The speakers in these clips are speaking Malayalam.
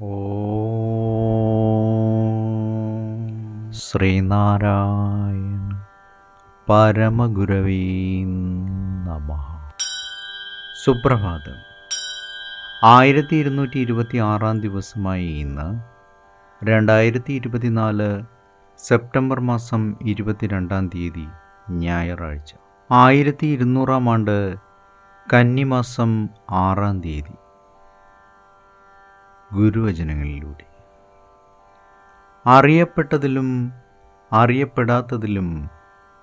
ഓം ശ്രീനാരായണ പരമഗുരവേ നമഃ. സുപ്രഭാതം. 1226 ദിവസമായി ഇന്ന് 2024 സെപ്റ്റംബർ മാസം 22 ഞായറാഴ്ച. 1200 ആണ്ട് കന്നിമാസം 6 ഗുരുവചനങ്ങളിലൂടെ. അറിയപ്പെട്ടതിലും അറിയപ്പെടാത്തതിലും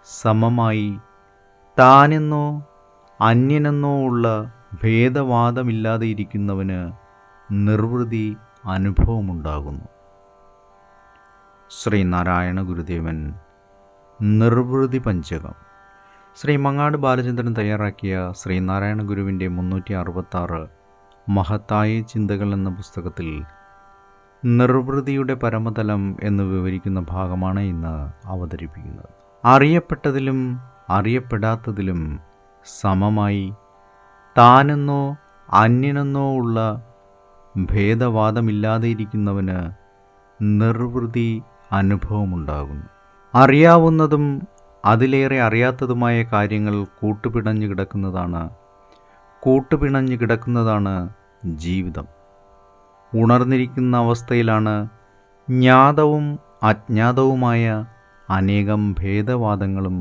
സമമായി താനെന്നോ അന്യനെന്നോ ഉള്ള ഭേദവാദമില്ലാതെ ഇരിക്കുന്നവന് നിർവൃതി അനുഭവമുണ്ടാകുന്നു. ശ്രീനാരായണ ഗുരുദേവൻ നിർവൃതി പഞ്ചകം. ശ്രീ മങ്ങാട് ബാലചന്ദ്രൻ തയ്യാറാക്കിയ ശ്രീനാരായണ ഗുരുവിൻ്റെ 366 മഹത്തായ ചിന്തകൾ എന്ന പുസ്തകത്തിൽ നിർവൃതിയുടെ പരമതലം എന്ന് വിവരിക്കുന്ന ഭാഗമാണ് ഇന്ന് അവതരിപ്പിക്കുന്നത്. അറിയപ്പെട്ടതിലും അറിയപ്പെടാത്തതിലും സമമായി താനെന്നോ അന്യനെന്നോ ഉള്ള ഭേദവാദമില്ലാതെ ഇരിക്കുന്നവന് നിർവൃതി അനുഭവമുണ്ടാകുന്നു. അറിയാവുന്നതും അതിലേറെ അറിയാത്തതുമായ കാര്യങ്ങൾ കൂട്ടുപിണഞ്ഞു കിടക്കുന്നതാണ് ജീവിതം. ഉണർന്നിരിക്കുന്ന അവസ്ഥയിലാണ് ജ്ഞാതവും അജ്ഞാതവുമായ അനേകം ഭേദവാദങ്ങളും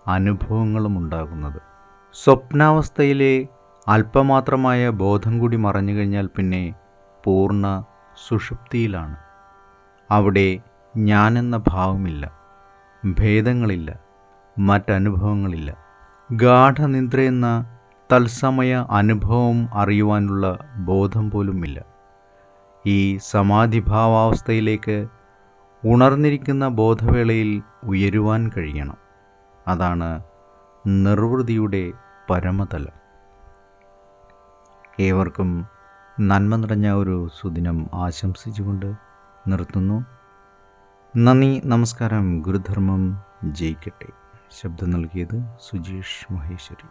അനുഭവങ്ങളും ഉണ്ടാകുന്നത്. സ്വപ്നാവസ്ഥയിലെ അല്പമാത്രമായ ബോധം കൂടി മറഞ്ഞു കഴിഞ്ഞാൽ പിന്നെ പൂർണ്ണ സുഷുപ്തിയിലാണ്. അവിടെ ഞാനെന്ന ഭാവമില്ല, ഭേദങ്ങളില്ല, മറ്റനുഭവങ്ങളില്ല. ഗാഠനിദ്രയെന്ന തത്സമയ അനുഭവം അറിയുവാനുള്ള ബോധം പോലുമില്ല. ഈ സമാധിഭാവാവസ്ഥയിലേക്ക് ഉണർന്നിരിക്കുന്ന ബോധവേളയിൽ ഉയരുവാൻ കഴിയണം. അതാണ് നിർവൃതിയുടെ പരമതലം. ഏവർക്കും നന്മ നിറഞ്ഞ ഒരു സുദിനം ആശംസിച്ചുകൊണ്ട് നിർത്തുന്നു. നന്ദി, നമസ്കാരം. ഗുരുധർമ്മം ജയിക്കട്ടെ. ശബ്ദം നൽകിയത് സുജീഷ് മഹേശ്വരി.